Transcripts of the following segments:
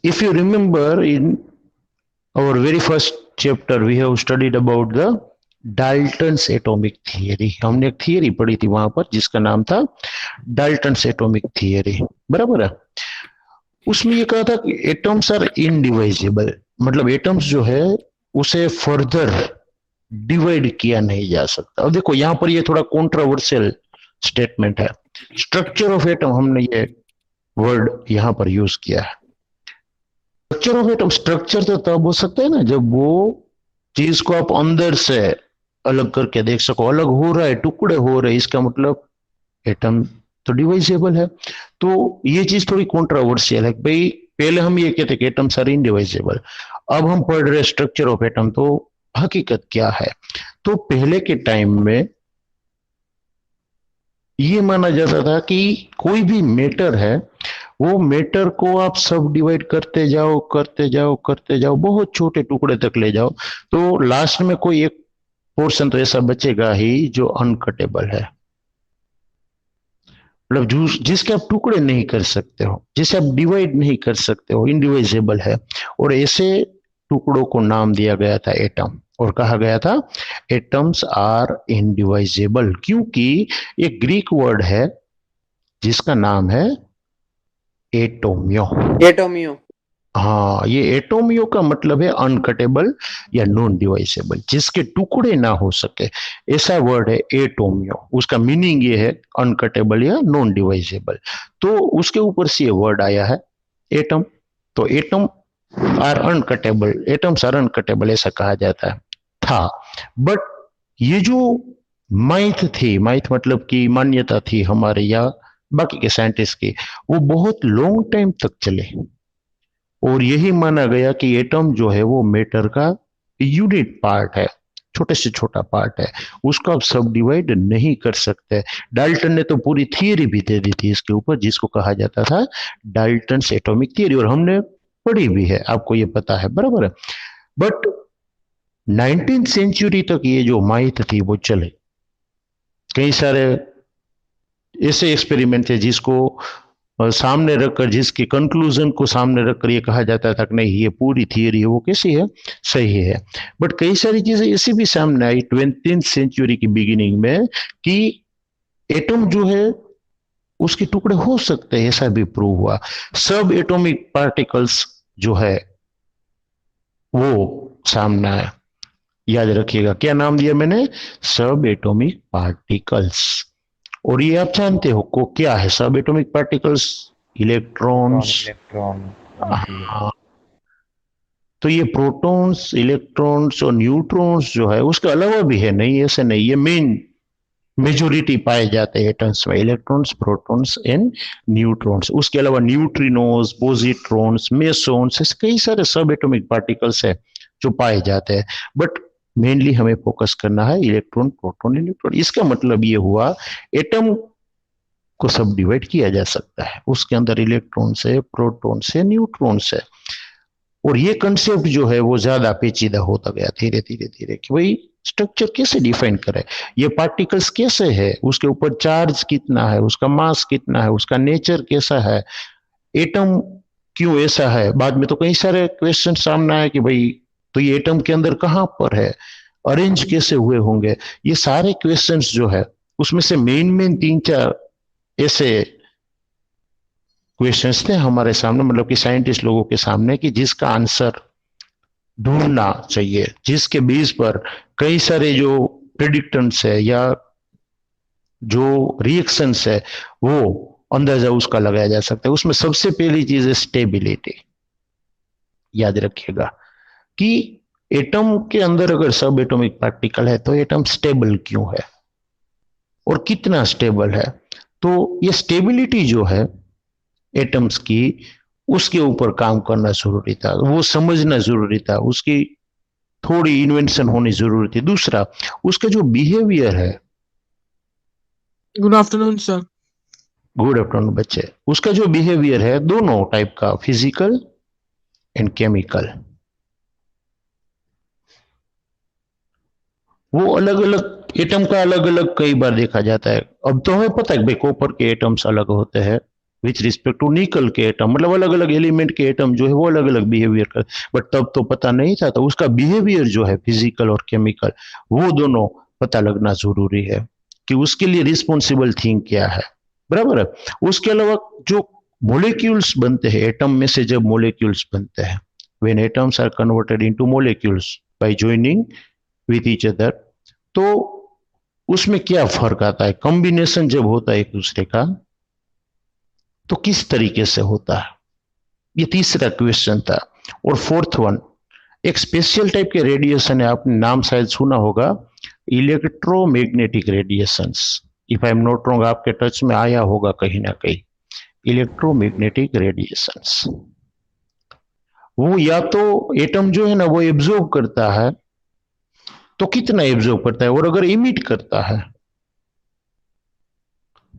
if you remember, in our very first chapter we have studied about the Dalton's atomic theory. हमने एक theory पढ़ी थी वहां पर जिसका नाम था डाल्टन्स एटॉमिक थियरी. बराबर है. उसमें ये कहा था कि एटम्स आर इनडिवाइजेबल, मतलब एटम्स जो है उसे फर्दर डिवाइड किया नहीं जा सकता. अब देखो यहाँ पर ये थोड़ा कॉन्ट्रोवर्शियल स्टेटमेंट है. स्ट्रक्चर ऑफ एटम, हमने ये वर्ड यहाँ पर यूज किया है. स्ट्रक्चर ऑफ एटम, स्ट्रक्चर तो तब हो सकता है ना जब वो चीज को आप अंदर से अलग करके देख सको. अलग हो रहा है, टुकड़े हो रहे हैं, इसका मतलब एटम तो डिवाइजेबल है. तो ये चीज थोड़ी कॉन्ट्रोवर्शियल है. भाई पहले हम ये कहते कि एटम्स आर इनडिवाइजेबल, अब हम पढ़ रहे स्ट्रक्चर ऑफ एटम, तो हकीकत क्या है. तो पहले के टाइम में ये माना जाता था कि कोई भी मैटर है, वो मैटर को आप सब डिवाइड करते जाओ करते जाओ करते जाओ, बहुत छोटे टुकड़े तक ले जाओ, तो लास्ट में कोई एक पोर्शन तो ऐसा बचेगा ही जो अनकटेबल है. मतलब जिसके आप टुकड़े नहीं कर सकते हो, जिसे आप डिवाइड नहीं कर सकते हो, इनडिवाइजेबल है. और ऐसे टुकड़ों को नाम दिया गया था एटम, और कहा गया था एटम्स आर इनडिवाइजेबल, क्योंकि एक ग्रीक वर्ड है जिसका नाम है एटोमियो. एटोमियो. हाँ, ये एटोमियो का मतलब है अनकटेबल या नॉन डिवाइसेबल, जिसके टुकड़े ना हो सके, ऐसा वर्ड है एटोमियो. उसका मीनिंग ये है अनकटेबल या नॉन डिवाइसेबल. तो उसके ऊपर से ये वर्ड आया है एटम. तो एटम आर अनकटेबल, एटम्स आर अनकटेबल ऐसा कहा जाता है था. बट ये जो माइथ थी, माइथ मतलब कि मान्यता थी हमारे या बाकी के साइंटिस्ट की, वो बहुत लॉन्ग टाइम तक चले. और यही माना गया कि एटम जो है वो मैटर का यूनिट पार्ट है, छोटे से छोटा पार्ट है, उसको आप सब डिवाइड नहीं कर सकते. डाल्टन ने तो पूरी थियरी भी दे दी थी इसके ऊपर, जिसको कहा जाता था डाल्टन्स एटॉमिक थियरी, और हमने पढ़ी भी है, आपको ये पता है. बराबर है. बट 19th सेंचुरी तक ये जो माइथ थी वो चले. कई सारे ऐसे एक्सपेरिमेंट थे जिसको सामने रखकर, जिसके कंक्लूजन को सामने रखकर ये कहा जाता था कि नहीं, ये पूरी थियरी है वो कैसी है, सही है. बट कई सारी चीजें ऐसी भी सामने आई 20th सेंचुरी की बिगिनिंग में कि एटम जो है उसके टुकड़े हो सकते हैं, ऐसा भी प्रूव हुआ. सब एटॉमिक पार्टिकल्स जो है वो सामने आया. याद रखिएगा क्या नाम दिया मैंने, सब एटॉमिक पार्टिकल्स. और ये आप जानते हो को क्या है सब एटॉमिक पार्टिकल्स, इलेक्ट्रॉन्स. इलेक्ट्रॉन. हाँ, तो ये प्रोटॉन्स, इलेक्ट्रॉन्स और न्यूट्रॉन्स जो है उसके अलावा भी है, नहीं ऐसे नहीं, ये मेन मेजोरिटी पाए जाते हैं एटम्स में, इलेक्ट्रॉन्स, प्रोटॉन्स एंड न्यूट्रॉन्स. उसके अलावा न्यूट्रिनोस, पॉजिट्रॉन्स, मेसॉन्स, ऐसे कई सारे सब एटॉमिक पार्टिकल्स है जो पाए जाते हैं. बट मेनली हमें फोकस करना है इलेक्ट्रॉन, प्रोटॉन, न्यूट्रॉन. इसका मतलब ये हुआ एटम को सब डिवाइड किया जा सकता है, उसके अंदर इलेक्ट्रॉन से, प्रोटॉन से, न्यूट्रॉन से. और ये कंसेप्ट जो है वो ज्यादा पेचीदा होता गया धीरे धीरे धीरे, कि भाई स्ट्रक्चर कैसे डिफाइन करें, ये पार्टिकल्स कैसे है, उसके ऊपर चार्ज कितना है, उसका मास कितना है, उसका नेचर कैसा है, एटम क्यों ऐसा है. बाद में तो कई सारे क्वेश्चन सामने आए कि भाई तो ये एटम के अंदर कहां पर है, अरेंज कैसे हुए होंगे. ये सारे क्वेश्चंस जो है उसमें से मेन 3-4 ऐसे क्वेश्चंस थे हमारे सामने, मतलब कि साइंटिस्ट लोगों के सामने, कि जिसका आंसर ढूंढना चाहिए, जिसके बेस पर कई सारे जो प्रेडिक्टेंट्स है या जो रिएक्शंस है वो अंदाजा उसका लगाया जा सकता है. उसमें सबसे पहली चीज है स्टेबिलिटी. याद रखिएगा कि एटम के अंदर अगर सब एटॉमिक पार्टिकल है तो एटम स्टेबल क्यों है और कितना स्टेबल है. तो ये स्टेबिलिटी जो है एटम्स की, उसके ऊपर काम करना जरूरी था, वो समझना जरूरी था, उसकी थोड़ी इन्वेंशन होनी जरूरी थी. दूसरा, उसका जो बिहेवियर है. Good afternoon sir. Good afternoon बच्चे. उसका जो बिहेवियर है दोनों टाइप का, फिजिकल एंड केमिकल, वो अलग अलग एटम का अलग अलग कई बार देखा जाता है. अब तो हमें पता है भाई कॉपर के एटम्स अलग होते हैं, विथ रिस्पेक्ट टू निकल के एटम, मतलब अलग अलग एलिमेंट के एटम जो है वो अलग अलग बिहेवियर कर, बट तब तो पता नहीं था, तो उसका बिहेवियर जो है फिजिकल और केमिकल, वो दोनों पता लगना जरूरी है कि उसके लिए रिस्पॉन्सिबल थिंग क्या है, बराबर है। उसके अलावा जो मोलिक्यूल्स बनते हैं एटम में से, जब मोलिक्यूल्स बनते हैं, when atoms are converted into molecules by joining with each other, तो उसमें क्या फर्क आता है, कॉम्बिनेशन जब होता है एक दूसरे का तो किस तरीके से होता है, ये तीसरा क्वेश्चन था। और फोर्थ वन, एक स्पेशल टाइप के रेडिएशन है, आपने नाम शायद सुना होगा, electromagnetic radiations. If I am not wrong, आपके टच में आया होगा कहीं ना कहीं, इलेक्ट्रोमैग्नेटिक रेडिएशंस। वो या तो एटम जो है ना वो एब्जॉर्ब करता है, तो कितना एब्जॉर्ब करता है, और अगर इमिट करता है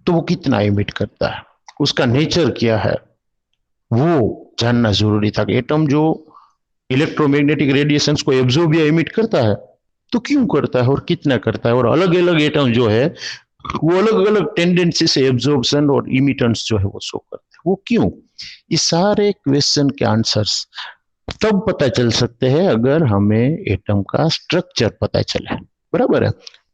तो वो कितना इमिट करता है, उसका नेचर क्या है, वो जानना जरूरी था कि एटम जो इलेक्ट्रोमैग्नेटिक रेडिएशंस को एब्जॉर्ब या इमिट करता है तो क्यों करता है और कितना करता है, और अलग अलग एटम जो है वो अलग अलग टेंडेंसी से एब्जॉर्प्शन और इमिटेंस जो है वो शो करते हैं, वो क्यों। ये सारे क्वेश्चन के आंसर्स तब पता चल सकते हैं अगर हमें एटम का स्ट्रक्चर पता चले, बराबर है,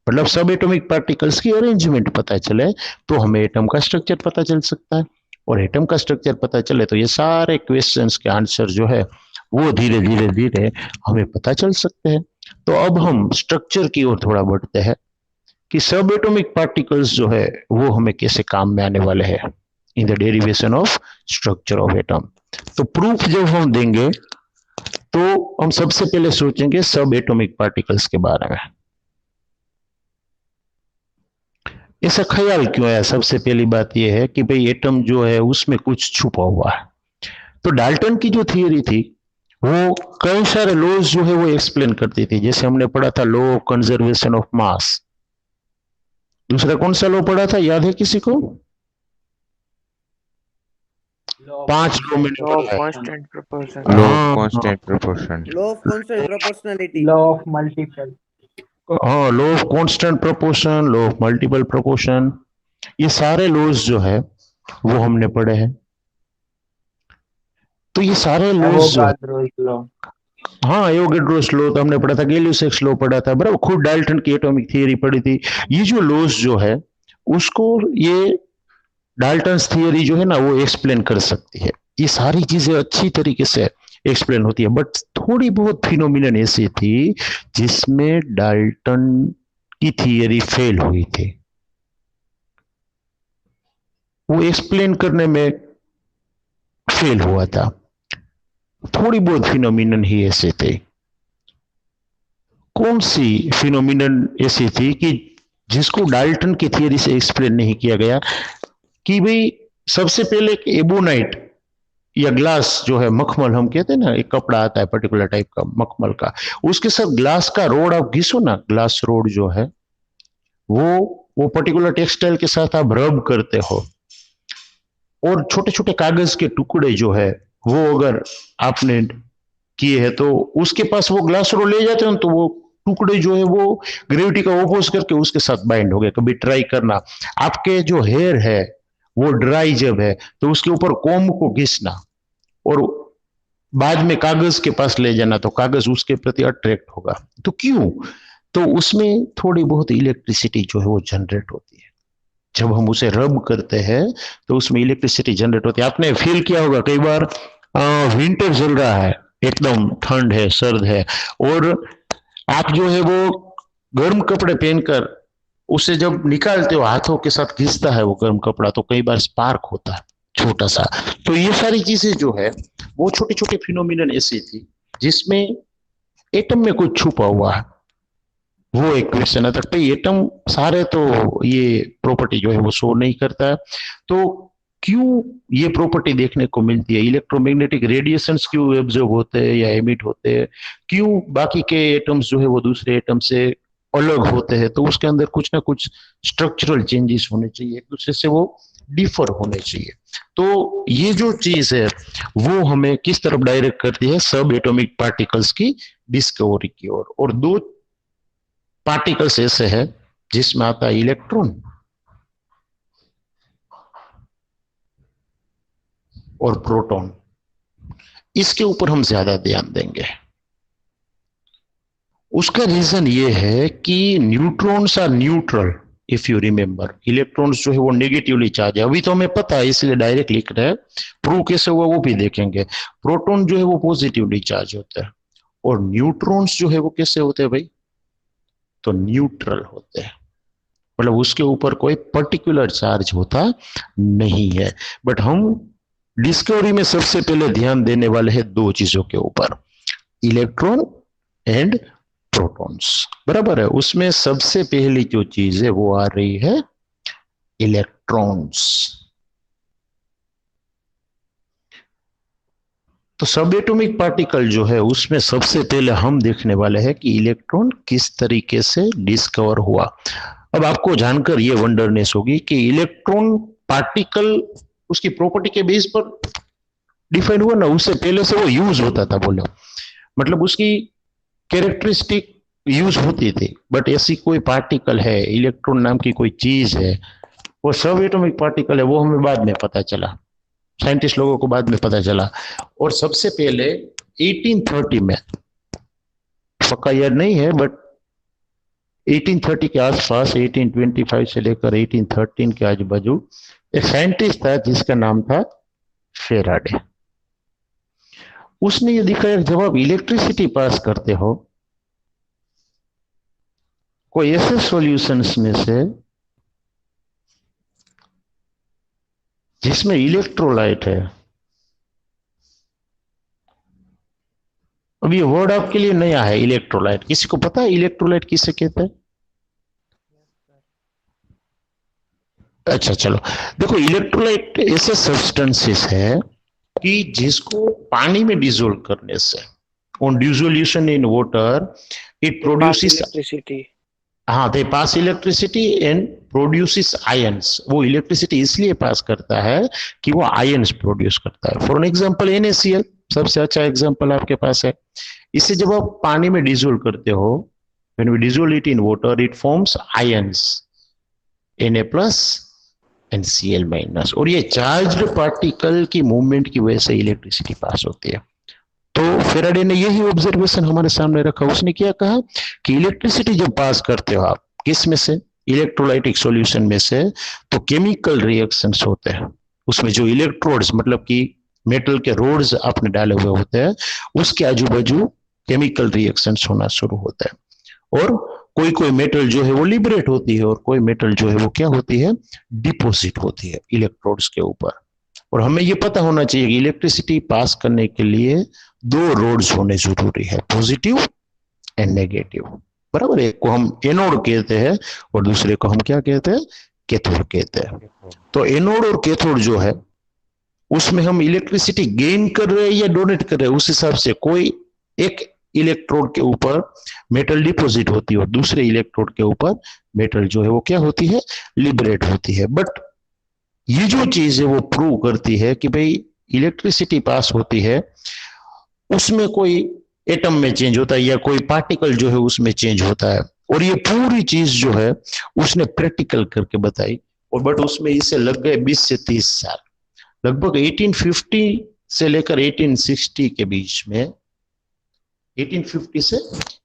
मतलब सब एटॉमिक पार्टिकल्स की अरेंजमेंट पता चले तो हमें एटम का स्ट्रक्चर पता चल सकता है, और एटम का स्ट्रक्चर पता चले तो ये सारे क्वेश्चंस के आंसर जो है वो धीरे धीरे धीरे हमें पता चल सकते हैं। तो अब हम स्ट्रक्चर की ओर थोड़ा बढ़ते हैं कि सब एटॉमिक पार्टिकल्स जो है वो हमें कैसे काम में आने वाले हैं in the derivation of structure of atom. तो प्रूफ जब हम देंगे तो हम सबसे पहले सोचेंगे सब एटॉमिक पार्टिकल्स के बारे में। ऐसा ख्याल क्यों आया, सबसे पहली बात यह है कि भाई एटम जो है उसमें कुछ छुपा हुआ है। तो डाल्टन की जो थियरी थी वो कई सारे लॉज जो है वो एक्सप्लेन करती थी, जैसे हमने पढ़ा था law of conservation of mass. दूसरा कौन सा लॉ पढ़ा था, याद है किसी को? पांच लॉ मैंने Law of पढ़ा है। constant proportion. Law of हाँ हाँ constant proportion. Law of constant proportionality. Law of multiple. हाँ, law of constant proportion, law of multiple proportion, ये सारे लॉज जो है वो हमने पढ़े हैं। तो ये सारे लॉज जो है, Avogadro's law. हाँ एवोगैड्रोस लॉ तो हमने पढ़ा था, गैलियोसेक्स लॉ पढ़ा था, बराबर, खुद डाल्टन की एटॉमिक थियरी पढ़ी थी। ये जो लॉज जो है उसको ये डाल्टन्स थियरी जो है ना वो एक्सप्लेन कर सकती है, ये सारी चीजें अच्छी तरीके से एक्सप्लेन होती है, बट थोड़ी बहुत फिनोमिनन ऐसी थी जिसमें डाल्टन की थियरी फेल हुई थी, वो एक्सप्लेन करने में फेल हुआ था। थोड़ी बहुत फिनोमिनन ही ऐसे थे। कौन सी फिनोमिनन ऐसी थी कि जिसको डाल्टन की थियरी से एक्सप्लेन नहीं किया गया, कि भाई सबसे पहले एक एबोनाइट या ग्लास जो है, मखमल हम कहते हैं ना, एक कपड़ा आता है पर्टिकुलर टाइप का मखमल का, उसके साथ ग्लास का रोड आप घिसो ना, ग्लास रोड जो है वो पर्टिकुलर टेक्सटाइल के साथ आप रब करते हो, और छोटे छोटे कागज के टुकड़े जो है वो अगर आपने किए हैं तो उसके पास वो ग्लास रोड ले जाते हैं तो वो टुकड़े जो है वो ग्रेविटी का ओपोज करके उसके साथ बाइंड हो गए। कभी ट्राई करना, आपके जो हेयर है वो ड्राई जब है तो उसके ऊपर कोम को घिसना और बाद में कागज के पास ले जाना, तो कागज उसके प्रति अट्रैक्ट होगा। तो क्यों? तो उसमें थोड़ी बहुत इलेक्ट्रिसिटी जो है वो जनरेट होती है, जब हम उसे रब करते हैं तो उसमें इलेक्ट्रिसिटी जनरेट होती है। आपने फील किया होगा कई बार, विंटर चल रहा है, एकदम ठंड है, सर्द है, और आप जो है वो गर्म कपड़े पहनकर उसे जब निकालते हो, हाथों के साथ घिसता है वो गर्म कपड़ा, तो कई बार स्पार्क होता है छोटा सा। तो ये सारी चीजें जो है वो छोटे छोटे फिनोमिनन ऐसी थी जिसमें एटम में कुछ छुपा हुआ है। वो एक क्वेश्चन है, तक भाई एटम सारे तो ये प्रॉपर्टी जो है वो शो नहीं करता है, तो क्यों ये प्रॉपर्टी देखने को मिलती है, इलेक्ट्रोमैग्नेटिक रेडिएशंस क्यों एब्जॉर्ब होते हैं या एमिट होते हैं, क्यों बाकी के एटम्स जो है वो दूसरे एटम से अलग होते हैं, तो उसके अंदर कुछ ना कुछ स्ट्रक्चरल चेंजेस होने चाहिए, एक दूसरे से वो डिफर होने चाहिए। तो ये जो चीज है वो हमें किस तरफ डायरेक्ट करती है, सब एटॉमिक पार्टिकल्स की डिस्कवरी की ओर। और दो पार्टिकल्स ऐसे हैं जिसमें आता है इलेक्ट्रॉन, और प्रोटॉन, इसके ऊपर हम ज्यादा ध्यान देंगे। उसका रीजन ये है कि neutrons are neutral if you remember. Electrons जो है वो नेगेटिवली चार्ज है, अभी तो हमें पता है इसलिए डायरेक्ट लिख रहे हैं, प्रूव कैसे हुआ वो भी देखेंगे। प्रोटॉन जो है वो पॉजिटिवली चार्ज होता है और न्यूट्रॉन्स जो है वो कैसे होते हैं भाई, तो न्यूट्रल होते हैं, मतलब उसके ऊपर कोई पर्टिकुलर चार्ज होता नहीं है। बट हम डिस्कवरी में सबसे पहले ध्यान देने वाले हैं दो चीजों के ऊपर, इलेक्ट्रॉन एंड प्रोटॉन्स, बराबर है। उसमें सबसे पहली जो चीज है वो आ रही है इलेक्ट्रॉन्स। तो सब एटॉमिक पार्टिकल जो है उसमें सबसे पहले हम देखने वाले हैं कि इलेक्ट्रॉन किस तरीके से डिस्कवर हुआ। अब आपको जानकर ये वंडरनेस होगी कि इलेक्ट्रॉन पार्टिकल उसकी प्रॉपर्टी के बेस पर डिफाइन हुआ ना, उससे पहले से वो यूज होता था, बोलो मतलब उसकी कैरेक्टरिस्टिक यूज होती थी। बट ऐसी कोई पार्टिकल है, इलेक्ट्रॉन नाम की कोई चीज है, वो सब एटॉमिक पार्टिकल है, वो हमें बाद में पता चला, साइंटिस्ट लोगों को बाद में पता चला। और सबसे पहले 1830 में, पक्का याद नहीं है बट 1830 के आसपास, 1825 से लेकर 1813 के आजू बाजू एक साइंटिस्ट था जिसका नाम था फेराडे। उसने ये दिखाया जब आप इलेक्ट्रिसिटी पास करते हो कोई ऐसे सॉल्यूशंस में से जिसमें इलेक्ट्रोलाइट है, अब ये वर्ड आपके लिए नया है इलेक्ट्रोलाइट, किसी को पता है इलेक्ट्रोलाइट किसे कहते हैं? अच्छा चलो देखो, इलेक्ट्रोलाइट ऐसे सब्सटेंसेस है कि जिसको पानी में डिसोल्व करने से, on dissolution in water it produces, electricity. हाँ दे पास इलेक्ट्रिसिटी एंड प्रोड्यूसेस आयंस। वो इलेक्ट्रिसिटी इसलिए पास करता है कि वो आयंस प्रोड्यूस करता है। फॉर एन एग्जांपल NaCl सबसे अच्छा एग्जांपल आपके पास है। इसे जब आप पानी में डिसोल्व करते हो, when we dissolve it in water it forms ions Na+ and Cl-, और ये चार्ज्ड पार्टिकल की मूवमेंट की वजह से इलेक्ट्रिसिटी पास होती है। तो फेराडे ने यही ऑब्जर्वेशन हमारे सामने रखा। उसने क्या कहा कि इलेक्ट्रिसिटी जब पास करते हो आप किस में से, इलेक्ट्रोलाइटिक सॉल्यूशन में से, तो केमिकल रिएक्शंस होते हैं उसमें। जो इलेक्ट्रोड्स मतलब कि मेटल के रोड्स आपने डाले हुए होते हैं उसके आजू बाजू केमिकल रिएक्शंस होना शुरू होता है, और कोई कोई मेटल जो है वो लिबरेट होती है और कोई मेटल जो है वो क्या होती है, डिपोजिट होती है इलेक्ट्रोड्स के ऊपर। और हमें ये पता होना चाहिए कि इलेक्ट्रिसिटी पास करने के लिए दो रोड्स होने जरूरी है, पॉजिटिव एंड नेगेटिव, बराबर। एक को हम एनोड कहते हैं और दूसरे को हम क्या कहते हैं, कैथोड कहते हैं। तो एनोड और कैथोड जो है उसमें हम इलेक्ट्रिसिटी गेन कर रहे हैं या डोनेट कर रहे हैं, उस हिसाब से कोई एक इलेक्ट्रोड के ऊपर मेटल डिपोजिट होती है और दूसरे इलेक्ट्रोड के ऊपर मेटल जो है वो क्या होती है, लिबरेट होती है। बट ये जो चीज है वो प्रूव करती है कि भाई इलेक्ट्रिसिटी पास होती है, उसमें कोई एटम में चेंज होता है या कोई पार्टिकल जो है उसमें चेंज होता है। और ये पूरी चीज जो है उसने प्रैक्टिकल करके बताई, और बट उसमें इसे लग गए 20 से 30 साल। लगभग 1850 से लेकर 1860 के बीच में, 1850 से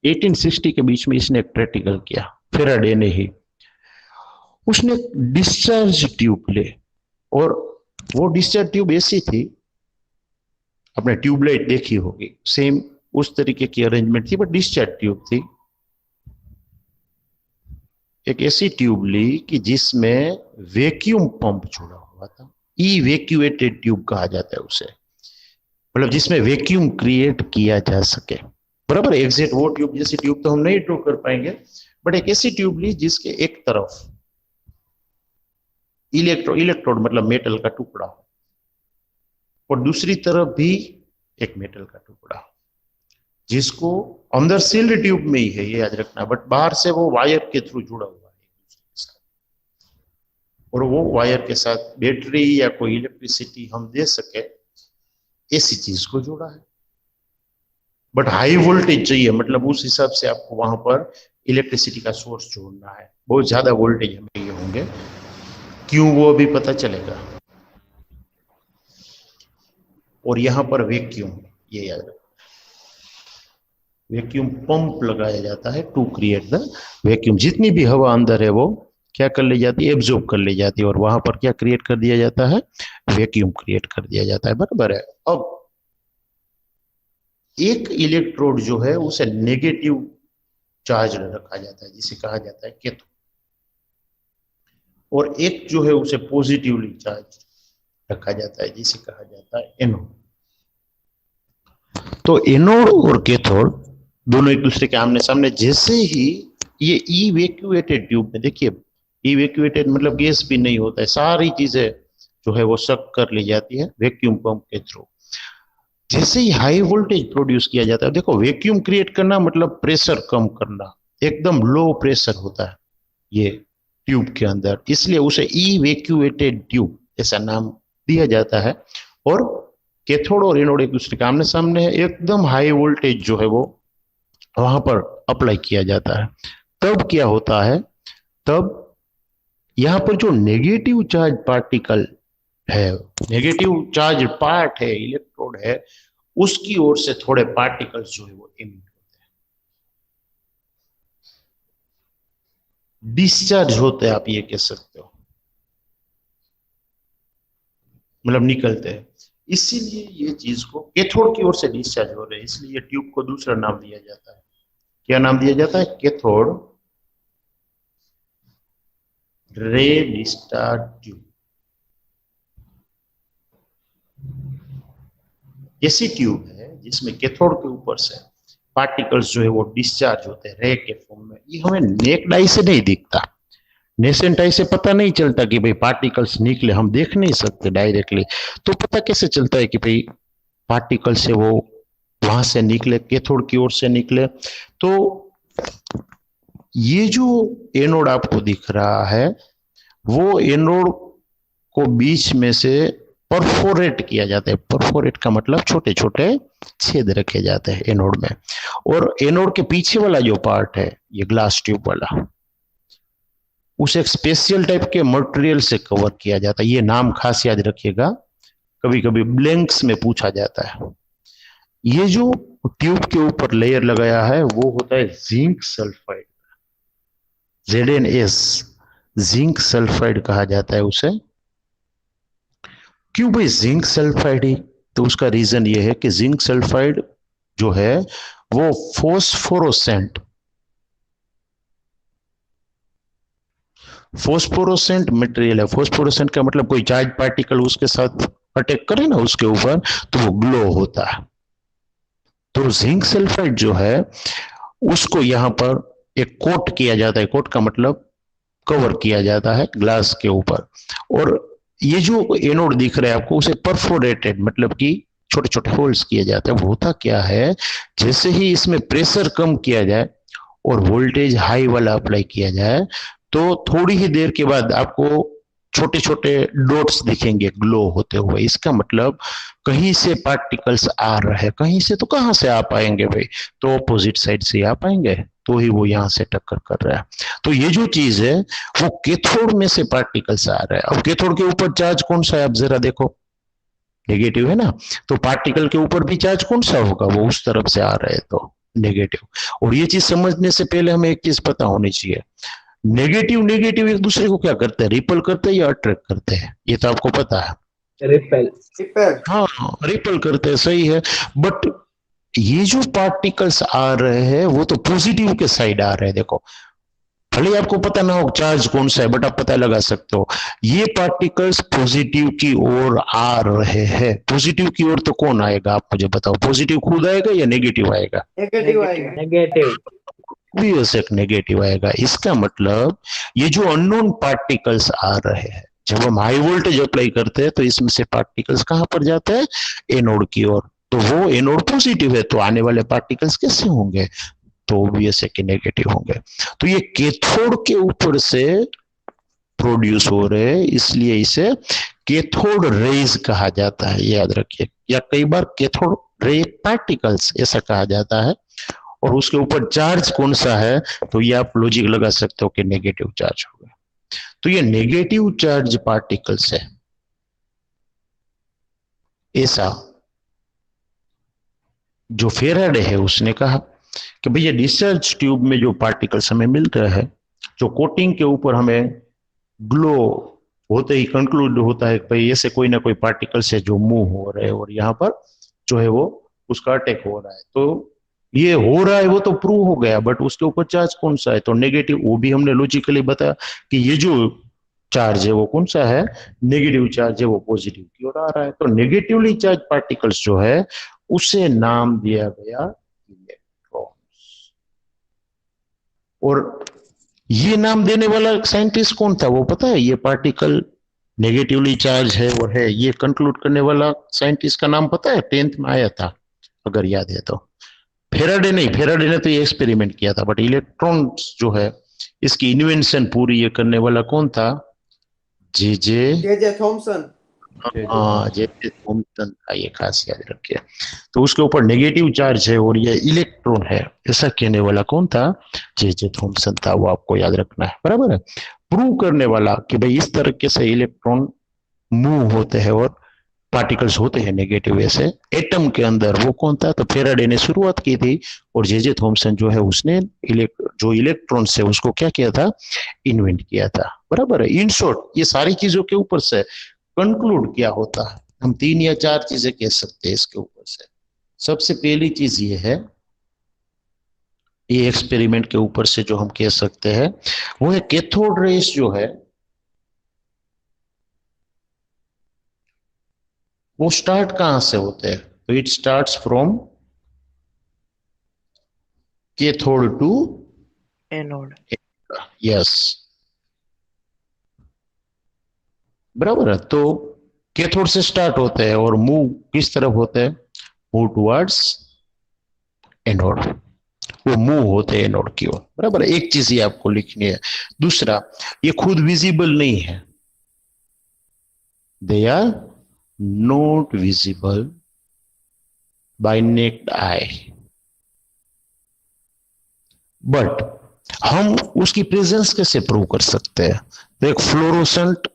1860 के बीच में इसने एक प्रैक्टिकल किया, फेराडे ने ही। उसने डिस्चार्ज ट्यूब ले, और वो डिस्चार्ज ट्यूब ऐसी थी, आपने ट्यूबलाइट देखी होगी, सेम उस तरीके की अरेंजमेंट थी, बट डिस्चार्ज ट्यूब थी। एक ऐसी ट्यूब ली कि जिसमें वैक्यूम पंप जुड़ा हुआ था, इवैक्यूएटेड ट्यूब कहा जाता है उसे, मतलब जिसमें वैक्यूम क्रिएट किया जा सके, बराबर। एग्जैक्ट वो ट्यूब जैसी ट्यूब तो हम नहीं ड्रॉ कर पाएंगे, बट एक ऐसी ट्यूब ली जिसके एक तरफ इलेक्ट्रोड मतलब मेटल का टुकड़ा और दूसरी तरफ भी एक मेटल का टुकड़ा, जिसको अंदर सील्ड ट्यूब में ही है, ये याद रखना, बट बाहर से वो वायर के थ्रू जुड़ा हुआ है, और वो वायर के साथ बैटरी या कोई इलेक्ट्रिसिटी हम दे सके ऐसी चीज को जोड़ा है। बट हाई वोल्टेज चाहिए, मतलब उस हिसाब से आपको वहां पर इलेक्ट्रिसिटी का सोर्स जोड़ना है, बहुत ज्यादा वोल्टेज हमें ये होंगे। क्यों, वो अभी पता चलेगा। और यहां पर वैक्यूम, ये याद रखो, वैक्यूम पंप लगाया जाता है टू क्रिएट द वैक्यूम। जितनी भी हवा अंदर है वो क्या कर ली जाती है, एब्जॉर्ब कर ली जाती है, और वहां पर क्या क्रिएट कर दिया जाता है, वैक्यूम क्रिएट कर दिया जाता है, बराबर है। अब एक इलेक्ट्रोड जो है उसे नेगेटिव चार्ज रखा जाता है जिसे कहा जाता है कैथोड, और एक जो है उसे पॉजिटिवली चार्ज रखा जाता है जिसे कहा जाता है एनोड। तो एनोड और कैथोड दोनों एक दूसरे के आमने सामने। जैसे ही ये इवैक्यूएटेड ट्यूब में, देखिए इवैक्यूएटेड मतलब गैस भी नहीं होता है, सारी चीजें जो है वो सक कर ली जाती है वैक्यूम पंप के थ्रू। जैसे ही हाई वोल्टेज प्रोड्यूस किया जाता है, देखो वैक्यूम क्रिएट करना मतलब प्रेशर कम करना, एकदम लो प्रेशर होता है ये ट्यूब के अंदर, इसलिए उसे इवैक्यूएटेड ट्यूब ऐसा नाम दिया जाता है। और कैथोड और एनोड एक दूसरे के आमने सामने है, एकदम हाई वोल्टेज जो है वो वहां पर अप्लाई किया जाता है। तब क्या होता है, तब यहां पर जो नेगेटिव चार्ज पार्टिकल है, नेगेटिव चार्ज पार्ट है, इलेक्ट्रोड है, उसकी ओर से थोड़े पार्टिकल्स जो है वो इमिट होते हैं, डिस्चार्ज होते हैं, आप ये कह सकते हो, मतलब निकलते हैं। इसीलिए ये चीज को कैथोड की ओर से डिस्चार्ज हो रहे हैं, इसलिए ट्यूब को दूसरा नाम दिया जाता है। क्या नाम दिया जाता है, कैथोड रे डिस्चार्ज ट्यूब। ऐसी ट्यूब है जिसमें कैथोड के ऊपर से पार्टिकल्स जो है वो डिस्चार्ज होते हैं रे के फॉर्म में। ये हमें नेक्ड आई से नहीं दिखता, नेसेंट आई से पता नहीं चलता कि भाई पार्टिकल्स निकले, हम देख नहीं सकते डायरेक्टली। तो पता कैसे चलता है कि भाई पार्टिकल से वो वहां से निकले, कैथोड की ओर से निकले। तो ये जो एनोड आपको दिख रहा है वो एनोड को बीच में से परफोरेट किया जाता है। परफोरेट का मतलब छोटे छोटे छेद रखे जाते हैं एनोड में, और एनोड के पीछे वाला जो पार्ट है ये ग्लास ट्यूब वाला, उसे एक स्पेशल टाइप के मटेरियल से कवर किया जाता है। ये नाम खास याद रखिएगा, कभी कभी ब्लैंक्स में पूछा जाता है। ये जो ट्यूब के ऊपर लेयर लगाया है वो होता है zinc sulphide, ZnS, zinc sulphide कहा जाता है उसे। क्यों भाई जिंक सल्फाइड ही, तो उसका रीजन ये है कि जिंक सल्फाइड जो है वो फोस्फोरोसेंट मटेरियल है। फोस्फोरेसेंट का मतलब कोई चार्ज पार्टिकल उसके साथ अटैक करे ना उसके ऊपर तो वो ग्लो होता है। तो जिंक सल्फाइड जो है उसको यहां पर एक कोट किया जाता है, कोट का मतलब कवर किया जाता है ग्लास के ऊपर। और ये जो एनोड दिख रहा है आपको उसे परफोरेटेड मतलब कि छोटे छोटे होल्स किए जाते हैं। वो होता क्या है, जैसे ही इसमें प्रेशर कम किया जाए और वोल्टेज हाई वाला अप्लाई किया जाए तो थोड़ी ही देर के बाद आपको छोटे छोटे डॉट्स दिखेंगे ग्लो होते हुए। इसका मतलब कहीं से पार्टिकल्स आ रहे हैं, कहीं से तो कहां से आ पाएंगे भाई, तो ऑपोजिट साइड से आ पाएंगे, तो ही वो यहां से टक्कर कर रहा है। तो ये जो चीज है वो कैथोड में से पार्टिकल्स आ रहा है। अब कैथोड के ऊपर चार्ज कौन सा है, आप जरा देखो, नेगेटिव है ना, तो पार्टिकल के ऊपर भी चार्ज कौन सा होगा, वो उस तरफ से आ रहे हैं तो नेगेटिव। और ये चीज समझने से पहले हमें एक चीज पता होनी चाहिए, नेगेटिव नेगेटिव एक दूसरे को क्या करते हैं, रिपल करते हैं या अट्रैक्ट करते हैं, ये तो आपको पता है। Repel. हाँ, रिपल करते हैं, सही है। बट ये जो पार्टिकल्स आ रहे हैं वो तो पॉजिटिव के साइड आ रहे हैं। देखो भले आपको पता ना हो चार्ज कौन सा है बट आप पता लगा सकते हो, ये पार्टिकल्स पॉजिटिव की ओर आ रहे हैं। पॉजिटिव की ओर तो कौन आएगा, आप मुझे बताओ, पॉजिटिव खुद आएगा या नेगेटिव आएगा? नेगेटिव आएगा। Negative. एक नेगेटिव आएगा। इसका मतलब ये जो अननोन पार्टिकल्स आ रहे हैं, जब हम हाई वोल्टेज अप्लाई करते हैं तो इसमें से पार्टिकल्स कहां पर जाते हैं, एनोड की ओर। तो वो एनोड पॉजिटिव है तो आने वाले पार्टिकल्स कैसे होंगे, तो ऑब्वियस है कि नेगेटिव होंगे। तो ये कैथोड के ऊपर से प्रोड्यूस हो रहे हैं, इसलिए इसे कैथोड रेज कहा जाता है, याद रखिए। या कई बार कैथोड रे पार्टिकल्स ऐसा कहा जाता है। और उसके ऊपर चार्ज कौन सा है, तो ये आप लॉजिक लगा सकते हो कि नेगेटिव चार्ज होगा। तो ये नेगेटिव चार्ज पार्टिकल्स है ऐसा जो फेराडे है उसने कहा कि भैया डिस्चार्ज ट्यूब में जो पार्टिकल्स हमें मिलते हैं, जो कोटिंग के ऊपर हमें ग्लो होते ही कंक्लूड होता है कि भाई ऐसे कोई ना कोई पार्टिकल्स है जो मूव हो रहे हैं और यहाँ पर जो है वो उसका अटैक हो रहा है, तो ये हो रहा है वो तो प्रूव हो गया, बट उसके ऊपर चार्ज कौन सा है, तो नेगेटिव। वो भी हमने लॉजिकली बताया कि ये जो चार्ज है वो कौन सा है, नेगेटिव चार्ज है, वो पॉजिटिव की ओर आ रहा है। तो नेगेटिवली चार्ज पार्टिकल्स जो है उसे नाम दिया गया इलेक्ट्रॉन्स। और ये नाम देने वाला साइंटिस्ट कौन था वो पता है? ये पार्टिकल नेगेटिवली चार्ज है और है, ये कंक्लूड करने वाला साइंटिस्ट का नाम पता है? 10th में आया था अगर याद है तो। फेराडे नहीं, फेराडे ने तो ये एक्सपेरिमेंट किया था, बट इलेक्ट्रॉन्स जो है इसकी इन्वेंशन पूरी ये करने वाला कौन था? जे जे J.J. Thomson. हाँ, जे जे थॉमसन था, ये खास याद रखिए। तो उसके ऊपर नेगेटिव चार्ज है और ये इलेक्ट्रॉन है, ऐसा कहने वाला कौन था? जे जे थॉमसन था, वो आपको याद रखना है, बराबर है। प्रूव करने वाला कि भाई इस तरीके से इलेक्ट्रॉन मूव होते हैं और पार्टिकल्स होते हैं नेगेटिव ऐसे एटम के अंदर, वो कौन था? तो फेराडे ने शुरुआत की थी और जे जे थॉमसन जो है उसने जो इलेक्ट्रॉन है उसको क्या किया था? इन्वेंट किया था, बराबर है। इन शॉर्ट ये सारी चीजों के ऊपर से कंक्लूड क्या होता है, हम 3 या 4 चीजें कह सकते हैं इसके ऊपर से। सबसे पहली चीज ये है, ये एक्सपेरिमेंट के ऊपर से जो हम कह सकते हैं वो है कैथोड रेस जो है वो स्टार्ट कहां से होते हैं? तो it starts from cathode to anode. Yes, बराबर है। तो कैथोड से स्टार्ट होते हैं और मूव किस तरफ होते हैं? मूव टुवर्ड्स एनोड, वो मूव होते हैं एनोड की ओर, बराबर है। एक चीज ये आपको लिखनी है। दूसरा, ये खुद विजिबल नहीं है, they are not visible by naked eye, but हम उसकी प्रेजेंस कैसे प्रूव कर सकते हैं? तो एक फ्लोरोसेंट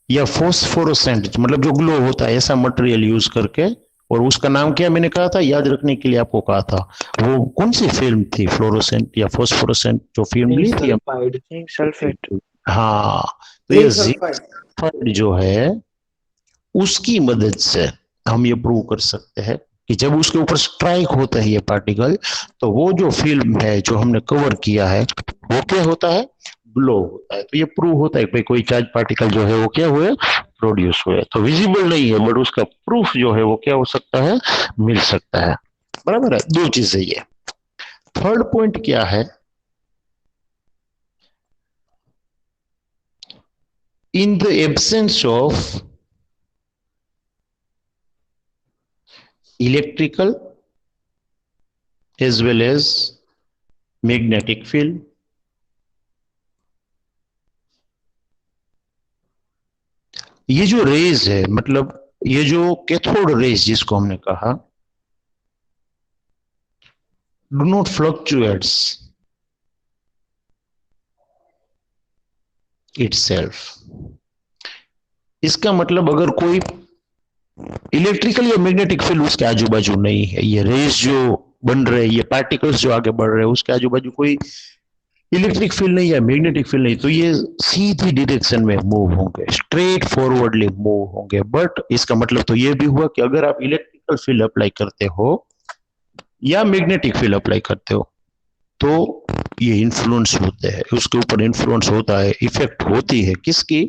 या फोस्फोरोसेंट, मतलब जो ग्लो होता है, ऐसा मटेरियल यूज करके, और उसका नाम क्या मैंने कहा था, याद रखने के लिए आपको कहा था, वो कौन सी फिल्म थी? फ्लोरोसेंट या फोस्फोरोसेंट जो फिल्म ली थी सल्फाइड। Zinc sulphate. हाँ, तो ये Zinc sulfide. जिंक जो है उसकी मदद से हम ये प्रूव कर सकते हैं कि जब उसके ऊपर स्ट्राइक होता है ये पार्टिकल, तो वो जो फिल्म है जो हमने कवर किया है वो क्या होता है? ग्लो होता है। तो ये प्रूव होता है कि कोई चार्ज पार्टिकल जो है वो क्या हुए? प्रोड्यूस हुए। तो विजिबल नहीं है बट उसका प्रूफ जो है वो क्या हो सकता है? मिल सकता है, बराबर है। दो चीजें ये। थर्ड पॉइंट क्या है? In the absence of electrical as well as magnetic field, ये जो रेज है, मतलब ये जो कैथोड रेज जिसको हमने कहा, डू नॉट फ्लक्चुएट्स इटसेल्फ। इसका मतलब अगर कोई इलेक्ट्रिकल या मैग्नेटिक फील्ड उसके आजू बाजू नहीं है, ये रेज जो बन रहे हैं, ये पार्टिकल्स जो आगे बढ़ रहे हैं, उसके आजू बाजू कोई इलेक्ट्रिक फील्ड नहीं या मैग्नेटिक फील्ड नहीं, तो ये सीधी डायरेक्शन में मूव होंगे, स्ट्रेट फॉरवर्डली मूव होंगे। बट इसका मतलब तो ये भी हुआ कि अगर आप इलेक्ट्रिकल फील्ड अप्लाई करते हो या मैग्नेटिक फील्ड अप्लाई करते हो तो ये इन्फ्लुएंस होते हैं, उसके ऊपर इन्फ्लुएंस होता है, इफेक्ट होती है किसकी?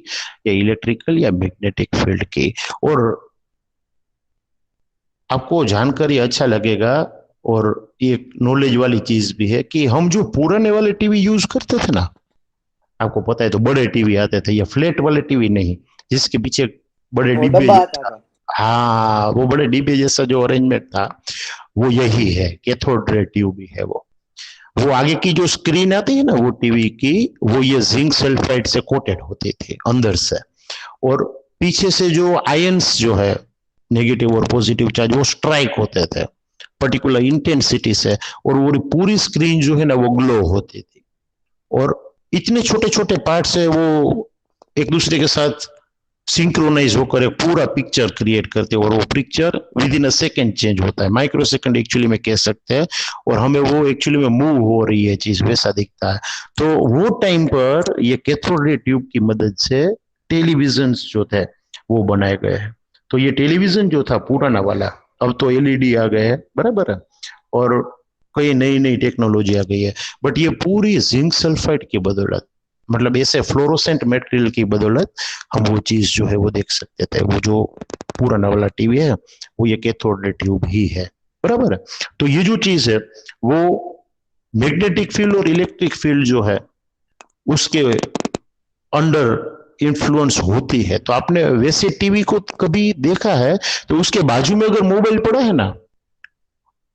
या इलेक्ट्रिकल या मैग्नेटिक फील्ड की। और आपको जानकारी अच्छा लगेगा और एक नॉलेज वाली चीज भी है कि हम जो पुराने वाले टीवी यूज करते थे ना, आपको पता है तो बड़े टीवी आते थे, या फ्लैट वाले टीवी नहीं, जिसके पीछे बड़े वो डिब्बे, डब्बा आता था. हाँ वो बड़े डिब्बे जैसा जो अरेंजमेंट था वो यही है, कैथोड रे ट्यूब भी है। वो आगे की जो स्क्रीन आती है ना वो टीवी की, वो ये जिंक सल्फाइड से कोटेड होती थी अंदर से, और पीछे से जो आयंस जो है नेगेटिव और पॉजिटिव चार्ज वो स्ट्राइक होते थे पर्टिकुलर इंटेंसिटी से, और वो पूरी स्क्रीन जो है ना वो ग्लो होती थी। और इतने छोटे छोटे पार्ट से वो एक दूसरे के साथ सिंक्रोनाइज होकर एक पूरा पिक्चर क्रिएट करते हैं और वो picture with in a second change होता है, माइक्रो सेकेंड एक्चुअली में कह सकते हैं, और हमें वो एक्चुअली में मूव हो रही है चीज वैसा दिखता है। तो वो टाइम पर ये कैथोड रे ट्यूब की मदद से टेलीविजन जो थे वो बनाए गए हैं। तो ये टेलीविजन जो था पुराना वाला, अब तो एलईडी आ गए हैं, बराबर है, और कई नई नई टेक्नोलॉजी आ गई है, बट ये पूरी जिंक सल्फाइड की बदौलत, मतलब ऐसे फ्लोरोसेंट मटेरियल की बदौलत हम वो चीज जो है वो देख सकते थे। वो जो पुराना वाला टीवी है वो ये कैथोड रे ट्यूब ही है, बराबर है। तो ये जो चीज है वो मैग्नेटिक फील्ड और इलेक्ट्रिक फील्ड जो है उसके अंडर इन्फ्लुएंस होती है। तो आपने वैसे टीवी को कभी देखा है तो उसके बाजू में अगर मोबाइल पड़ा है ना,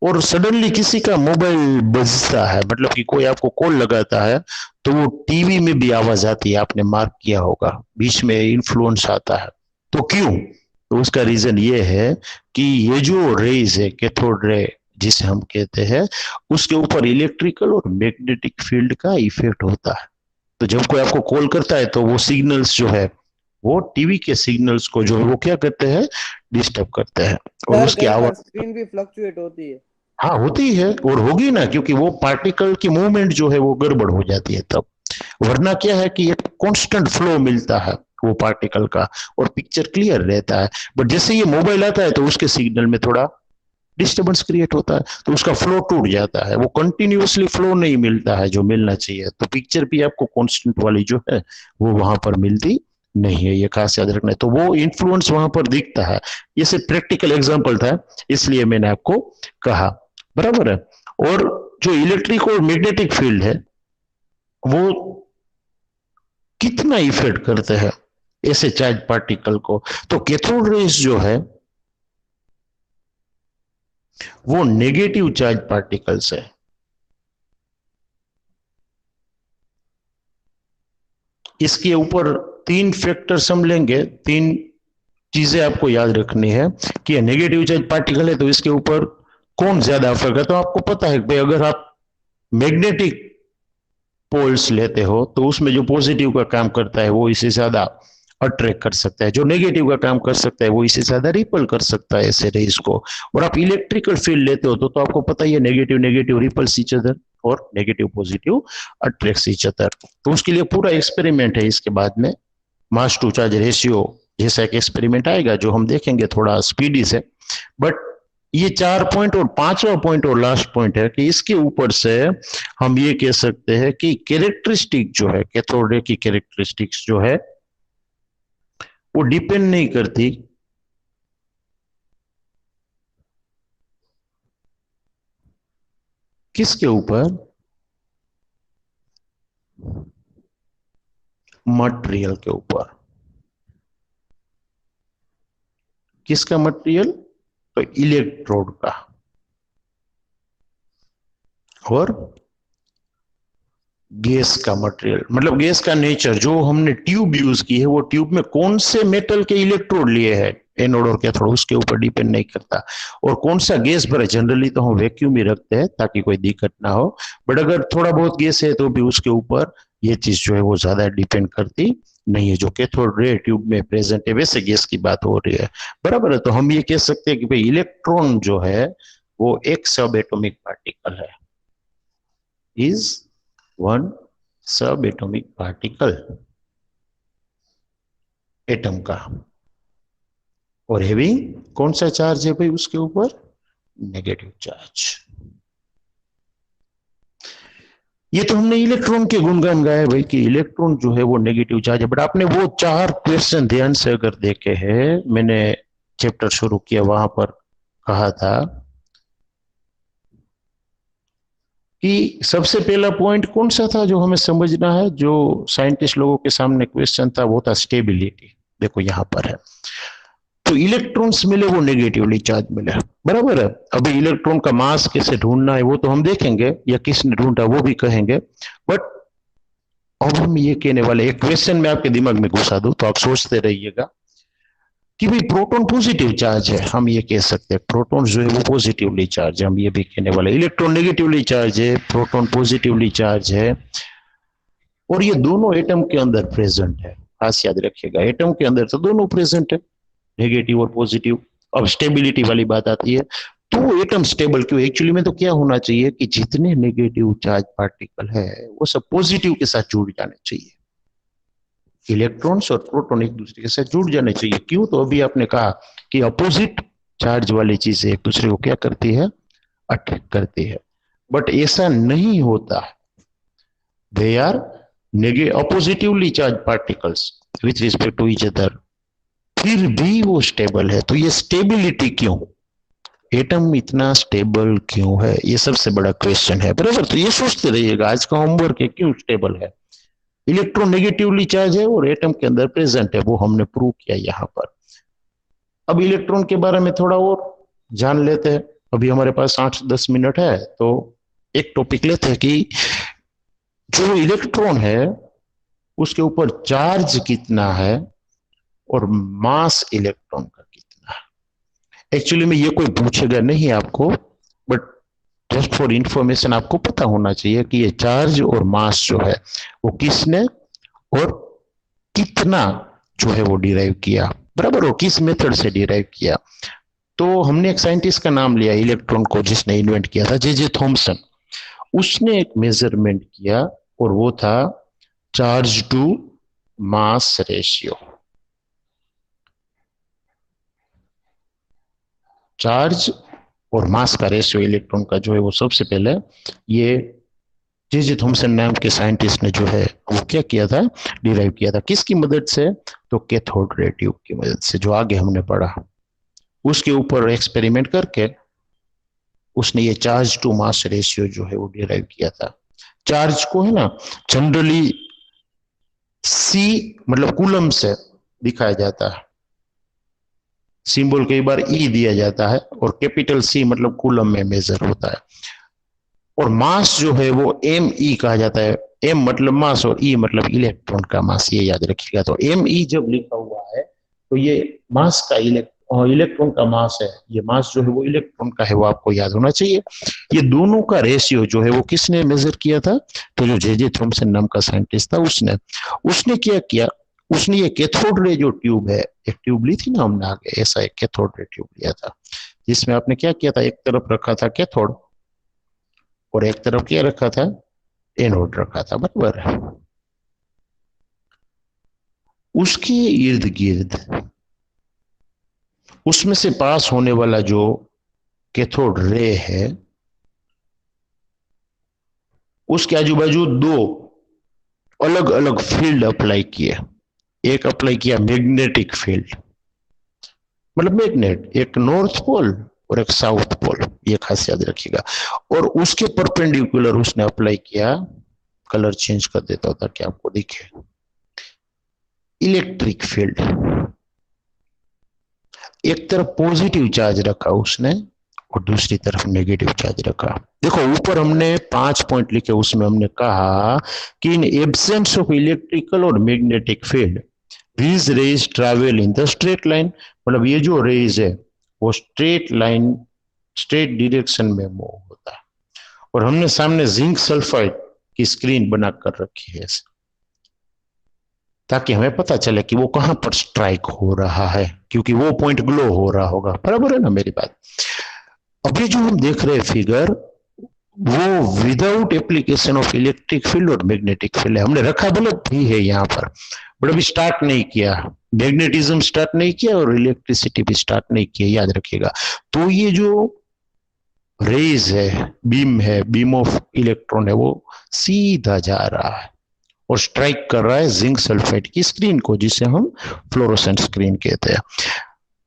और सडनली किसी का मोबाइल बजता है, मतलब कि कोई आपको कॉल लगाता है, तो वो टीवी में भी आवाज आती है, आपने मार्क किया होगा, बीच में इन्फ्लुएंस आता है। तो क्यों? तो उसका रीजन ये है कि ये जो रेज है कैथोड रे जिसे हम कहते हैं, उसके ऊपर इलेक्ट्रिकल और मैग्नेटिक फील्ड का इफेक्ट होता है। तो जब कोई आपको कॉल करता है तो वो सिग्नल्स जो है वो टीवी के सिग्नल्स को जो है वो क्या करते हैं, डिस्टर्ब करते हैं, और सर उसकी कई बार आवाज स्क्रीन भी फ्लक्चुएट होती है। हाँ होती है, और होगी ना, क्योंकि वो पार्टिकल की मूवमेंट जो है वो गड़बड़ हो जाती है तब। वरना क्या है कि एक कांस्टेंट फ्लो मिलता है वो पार्टिकल का और पिक्चर क्लियर रहता है। बट जैसे ये मोबाइल आता है तो उसके सिग्नल में थोड़ा डिस्टर्बेंस क्रिएट होता है, तो उसका फ्लो टूट जाता है, वो कंटिन्यूअसली फ्लो नहीं मिलता है जो मिलना चाहिए। तो पिक्चर भी आपको कांस्टेंट वाली जो है वो वहां पर मिलती नहीं है, ये खास याद रखना है। तो वो इन्फ्लुएंस वहां पर दिखता है। ये सिर्फ प्रैक्टिकल एग्जांपल था, इसलिए मैंने आपको कहा, बराबर है। और जो इलेक्ट्रिक और मैग्नेटिक फील्ड है वो कितना इफेक्ट करते हैं ऐसे चार्ज पार्टिकल को। तो कैथोड रेज जो है वो नेगेटिव चार्ज पार्टिकल्स है। इसके ऊपर 3 फैक्टर्स हम लेंगे, 3 चीजें आपको याद रखनी है कि नेगेटिव चार्ज पार्टिकल है तो इसके ऊपर कौन ज्यादा असर करता है। तो आपको पता है कि भाई अगर आप मैग्नेटिक पोल्स लेते हो तो उसमें जो पॉजिटिव का काम करता है वो इसे ज्यादा अट्रैक्ट कर सकता है, जो नेगेटिव का काम कर सकता है वो इसे ज्यादा रिपल कर सकता है ऐसे रेज को। और आप इलेक्ट्रिकल फील्ड लेते हो तो आपको पता ही है negative negative repels each other और negative positive attracts each other. तो उसके लिए पूरा एक्सपेरिमेंट है, इसके बाद में मास टू चार्ज रेशियो जैसा एक एक्सपेरिमेंट आएगा जो हम देखेंगे, थोड़ा स्पीडी से। बट ये 4 पॉइंट और 5वां पॉइंट और लास्ट पॉइंट है कि इसके ऊपर से हम ये कह सकते हैं कि कैरेक्टरिस्टिक जो है कैथोड रे की कैरेक्टरिस्टिक्स जो है वो डिपेंड नहीं करती किसके ऊपर, मटेरियल के ऊपर। किसका मटेरियल? तो इलेक्ट्रोड का। और गैस का मटेरियल, मतलब गैस का नेचर, जो हमने ट्यूब यूज की है वो ट्यूब में कौन से मेटल के इलेक्ट्रोड लिए हैं, एनोड और कैथोड, उसके ऊपर डिपेंड नहीं करता। और कौन सा गैस भरे, जनरली तो हम वैक्यूम ही रखते हैं ताकि कोई दिक्कत ना हो, बट अगर थोड़ा बहुत गैस है तो भी उसके ऊपर ये चीज जो है वो ज्यादा डिपेंड करती नहीं है। जो कैथोड रे ट्यूब में प्रेजेंट है वैसे गैस की बात हो रही है, बराबर है। तो हम ये कह सकते हैं कि भाई इलेक्ट्रॉन जो है वो एक सब एटॉमिक पार्टिकल है, इज वन सब एटॉमिक पार्टिकल एटम का, और हैविंग कौन सा चार्ज है भाई उसके ऊपर? Negative charge. ये तो हमने इलेक्ट्रॉन के गुणगान गाए भाई कि इलेक्ट्रॉन जो है वो नेगेटिव चार्ज है। बट आपने वो 4 क्वेश्चन ध्यान से अगर देखे हैं, मैंने चैप्टर शुरू किया वहां पर कहा था कि सबसे पहला पॉइंट कौन सा था जो हमें समझना है, जो साइंटिस्ट लोगों के सामने क्वेश्चन था, वो था स्टेबिलिटी। देखो यहां पर है, तो इलेक्ट्रॉन्स मिले वो नेगेटिवली चार्ज मिले, बराबर है। अभी इलेक्ट्रॉन का मास कैसे ढूंढना है वो तो हम देखेंगे, या किसने ढूंढा वो भी कहेंगे। बट अब हम ये कहने वाले, एक क्वेश्चन में आपके दिमाग में घुसा दूं तो आप सोचते रहिएगा कि भाई प्रोटॉन पॉजिटिव चार्ज है, हम ये कह सकते हैं प्रोटॉन जो है वो पॉजिटिवली चार्ज है, हम ये भी कहने वाले। इलेक्ट्रॉन नेगेटिवली चार्ज है, प्रोटॉन पॉजिटिवली चार्ज है, और ये दोनों एटम के अंदर प्रेजेंट है। खास याद रखिएगा, एटम के अंदर तो दोनों प्रेजेंट है, नेगेटिव और पॉजिटिव। अब स्टेबिलिटी वाली बात आती है, तो एटम स्टेबल क्यों? एक्चुअली में तो क्या होना चाहिए कि जितने नेगेटिव चार्ज पार्टिकल है वो सब पॉजिटिव के साथ जुड़ जाने चाहिए, इलेक्ट्रॉन्स और प्रोटॉन एक दूसरे के साथ जुड़ जाने चाहिए। क्यों? तो अभी आपने कहा कि अपोजिट चार्ज वाली चीजें एक दूसरे को क्या करती है, अट्रैक्ट करती है, बट ऐसा नहीं होता। They are oppositely charged particles with respect to each other, फिर भी वो स्टेबल है। तो ये स्टेबिलिटी क्यों, एटम इतना स्टेबल क्यों है, ये सबसे बड़ा क्वेश्चन है, बराबर। तो ये सोचते रहिएगा, आज का होमवर्क है, क्यों स्टेबल है। इलेक्ट्रॉन नेगेटिवली चार्ज है और एटम के अंदर प्रेजेंट है, वो हमने प्रूव किया यहाँ पर। अब इलेक्ट्रॉन के बारे में थोड़ा और जान लेते हैं, अभी हमारे पास 8-10 मिनट है, तो एक टॉपिक लेते हैं कि जो इलेक्ट्रॉन है उसके ऊपर चार्ज कितना है और मास इलेक्ट्रॉन का कितना है। एक्चुअली में ये कोई पूछेगा नहीं आपको, बट जस्ट फॉर इंफॉर्मेशन आपको पता होना चाहिए कि ये चार्ज और मास जो है वो किसने और कितना जो है वो डिराइव किया, बराबर, और किस मेथड से डिराइव किया। तो हमने एक साइंटिस्ट का नाम लिया इलेक्ट्रॉन को, जिसने इन्वेंट किया था, जे थॉमसन। उसने एक मेजरमेंट किया और वो था charge to mass ratio. Charge और मास का रेशियो इलेक्ट्रॉन का जो है वो सबसे पहले ये जे थॉमसन नाम के साइंटिस्ट ने जो है वो क्या किया था, डिराइव किया था। किसकी मदद से? तो कैथोड रे ट्यूब की मदद से, जो आगे हमने पढ़ा। उसके ऊपर एक्सपेरिमेंट करके उसने ये चार्ज टू मास रेशियो जो है वो डिराइव किया था। चार्ज को है ना जनरली सी मतलब कूलम से दिखाया जाता है, सिंबल कई बार ई दिया जाता है, और कैपिटल सी मतलब कूलम में मेजर होता है। और मास जो है वो एम ई कहा जाता है, एम मतलब मास और ई मतलब इलेक्ट्रॉन का मास, ये याद रखिएगा। तो एम ई जब लिखा हुआ है तो ये मास का इलेक्ट्रॉन का मास है, ये मास जो है वो इलेक्ट्रॉन का है, वो आपको याद होना चाहिए। ये दोनों का रेशियो जो है वो किसने मेजर किया था? तो जो जे थॉमसन नाम का साइंटिस्ट था उसने क्या किया, उसने ये कैथोड रे जो ट्यूब है, एक ट्यूब ली थी ना हमने आगे, ऐसा एक कैथोड रे ट्यूब लिया था, जिसमें आपने क्या किया था, एक तरफ रखा था कैथोड और एक तरफ क्या रखा था, एनोड रखा था, बराबर। उसके इर्द गिर्द उसमें से पास होने वाला जो कैथोड रे है उसके आजू बाजू दो अलग अलग फील्ड अप्लाई किए। एक अप्लाई किया मैग्नेटिक फील्ड, मतलब मैग्नेट, एक नॉर्थ पोल और एक साउथ पोल, ये खास याद रखिएगा। और उसके परपेंडिकुलर उसने अप्लाई किया, कलर चेंज कर देता हूं ताकि आपको दिखे, इलेक्ट्रिक फील्ड। एक तरफ पॉजिटिव चार्ज रखा उसने और दूसरी तरफ नेगेटिव चार्ज रखा। देखो ऊपर हमने 5 पॉइंट लिखे, उसमें हमने कहा कि इन एब्सेंस ऑफ इलेक्ट्रिकल और magnetic field these rays travel in the straight line, मतलब ये जो रेज है वो स्ट्रेट लाइन, स्ट्रेट डायरेक्शन में मूव होता है। और हमने सामने जिंक सल्फाइड की स्क्रीन बना कर रखी है ताकि हमें पता चले कि वो कहां पर स्ट्राइक हो रहा है, क्योंकि वो पॉइंट ग्लो हो रहा होगा, बराबर है ना मेरी बात। अभी जो हम देख रहे हैं फिगर, वो without application of electric field और मैग्नेटिक फील्ड है। हमने रखा बल्ब भी है यहाँ पर, बट अभी स्टार्ट नहीं किया, मैग्नेटिज्म स्टार्ट नहीं किया और इलेक्ट्रिसिटी भी स्टार्ट नहीं किया, याद रखिएगा। तो ये जो रेज है, बीम ऑफ इलेक्ट्रॉन है, वो सीधा जा रहा है और स्ट्राइक कर रहा है जिंक सल्फाइड की स्क्रीन को, जिसे हम फ्लोरोसेंट स्क्रीन कहते हैं।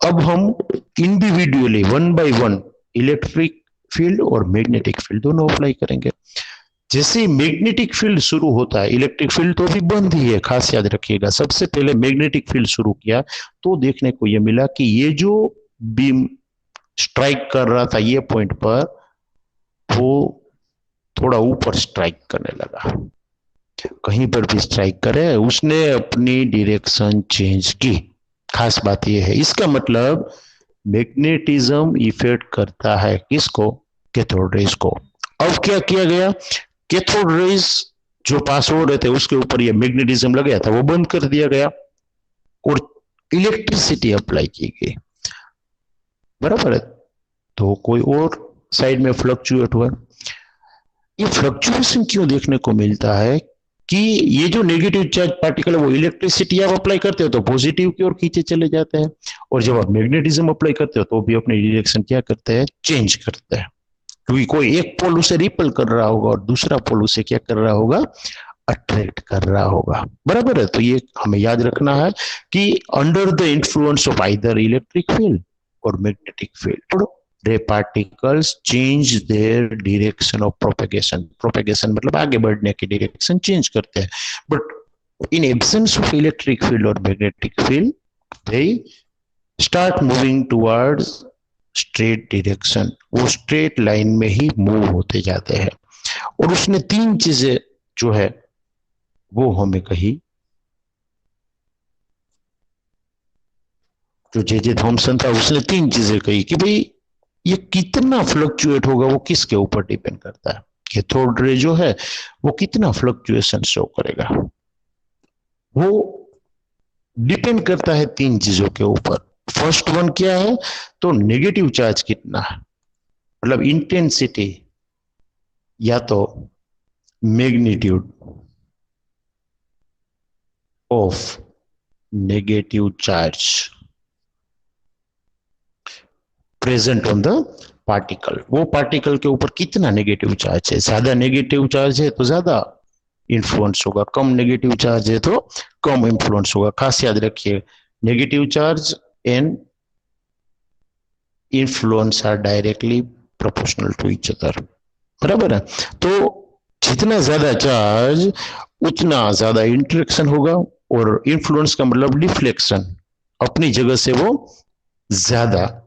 अब हम इंडिविजुअली 1 by 1 इलेक्ट्रिक फील्ड और मैग्नेटिक फील्ड दोनों अप्लाई करेंगे। जैसे मैग्नेटिक फील्ड शुरू होता है, इलेक्ट्रिक फील्ड तो अभी बंद ही है, खास याद रखिएगा। सबसे पहले मैग्नेटिक फील्ड शुरू किया तो देखने को यह मिला कि ये जो बीम स्ट्राइक कर रहा था ये पॉइंट पर, वो थोड़ा ऊपर स्ट्राइक करने लगा। कहीं पर भी स्ट्राइक करे, उसने अपनी डायरेक्शन चेंज की। खास बात यह है, इसका मतलब मैग्नेटिज्म इफेक्ट करता है किसको? कैथोड रेज को। अब क्या किया गया, कैथोड रेज जो पास हो रहे थे उसके ऊपर ये मैग्नेटिज्म लग गया था, वो बंद कर दिया गया। और इलेक्ट्रिसिटी अप्लाई की गई, बराबर है, तो कोई और साइड में फ्लक्चुएट हुआ। ये फ्लक्चुएशन क्यों देखने को मिलता है कि ये जो नेगेटिव चार्ज पार्टिकल है वो इलेक्ट्रिसिटी आप अप्लाई करते हो तो पॉजिटिव की ओर खींचे चले जाते हैं, और जब आप मैग्नेटिज्म अप्लाई करते हो तो भी अपनी डायरेक्शन क्या करते हैं, चेंज करते हैं, क्योंकि कोई एक पोल उसे रिपल कर रहा होगा और दूसरा पोल उसे क्या कर रहा होगा, अट्रैक्ट कर रहा होगा, बराबर है। तो ये हमें याद रखना है कि under the influence of either electric field और magnetic field ray particles change their direction of propagation. Propagation मतलब आगे बढ़ने की डायरेक्शन चेंज करते हैं, but in absence of electric field और magnetic field they start moving towards straight direction, वो straight line में ही मूव होते जाते हैं। और उसने तीन चीजें जो है वो हमें कही, जो जे थॉमसन था उसने तीन चीजें कही कि भाई ये कितना फ्लक्चुएट होगा वो किसके ऊपर डिपेंड करता है, कैथोड रे जो है वो कितना फ्लक्चुएशन शो करेगा, वो डिपेंड करता है तीन चीजों के ऊपर। फर्स्ट वन क्या है, तो नेगेटिव चार्ज कितना है, मतलब इंटेंसिटी या तो magnitude of negative charge present on the particle, वो पार्टिकल के ऊपर कितना नेगेटिव चार्ज है, ज्यादा नेगेटिव चार्ज है तो ज्यादा इन्फ्लुएंस होगा, कम नेगेटिव चार्ज है तो कम इन्फ्लुएंस होगा। खास याद रखिए, negative charge and influence are directly proportional to each other, बराबर है। तो जितना ज्यादा चार्ज उतना ज्यादा इंटरेक्शन होगा, और इन्फ्लुएंस का मतलब डिफ्लेक्शन, अपनी जगह से वो ज्यादा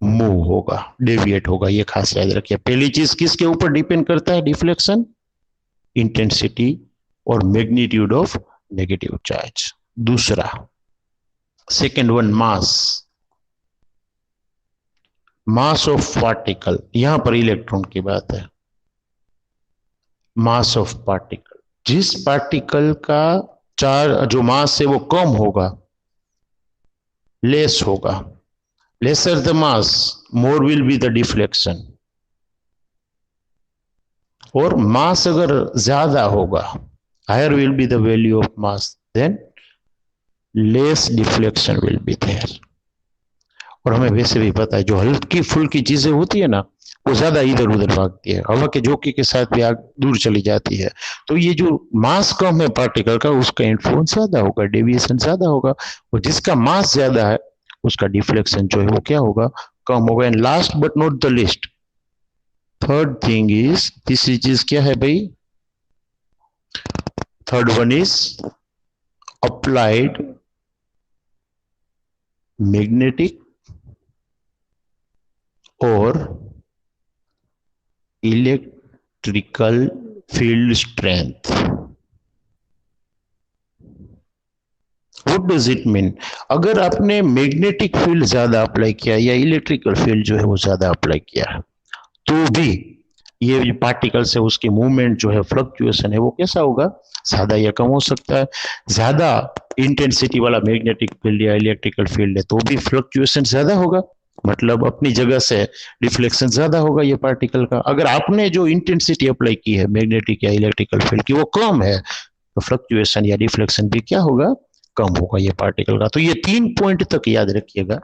मूव होगा, डेविएट होगा, ये खास याद रखिए। पहली चीज किसके ऊपर डिपेंड करता है, डिफ्लेक्शन, इंटेंसिटी और मैग्नीट्यूड ऑफ नेगेटिव चार्ज। दूसरा second one mass, mass of particle, यहां पर इलेक्ट्रॉन की बात है, मास ऑफ पार्टिकल, जिस पार्टिकल का चार्ज जो मास है वो कम होगा, लेस होगा, lesser the mass more will be the deflection, और मास अगर ज्यादा होगा, higher will be the value of mass, then less deflection will be there. और हमें वैसे भी पता है जो हल्की फुल्की चीजें होती है ना वो ज्यादा इधर उधर भागती है, हवा के झोंके के साथ भी आग दूर चली जाती है। तो ये जो मास कम है पार्टिकल का उसका इन्फ्लुएंस ज्यादा होगा, डेविएशन ज्यादा होगा, और जिसका मास ज्यादा है उसका डिफ्लेक्शन जो है वो क्या होगा, कम होगा। And last but not the least, third thing is, तीसरी चीज क्या है भाई, third one is applied magnetic और electrical field strength. What does it mean, अगर आपने मैग्नेटिक फील्ड ज्यादा अप्लाई किया या इलेक्ट्रिकल फील्ड जो है वो ज्यादा अप्लाई किया तो भी ये पार्टिकल से उसकी मूवमेंट जो है, फ्लक्चुएशन है, वो कैसा होगा, ज्यादा या कम हो सकता है। ज्यादा इंटेंसिटी वाला मैग्नेटिक फील्ड या इलेक्ट्रिकल फील्ड है तो भी फ्लक्चुएशन ज्यादा होगा, मतलब अपनी जगह से डिफ्लेक्शन ज्यादा होगा ये पार्टिकल का। अगर आपने जो इंटेंसिटी अप्लाई की है मैग्नेटिक या इलेक्ट्रिकल फील्ड की वो कम है तो फ्लक्चुएशन या डिफ्लेक्शन भी क्या होगा, कम होगा ये पार्टिकल का। तो ये 3 पॉइंट तक याद रखिएगा।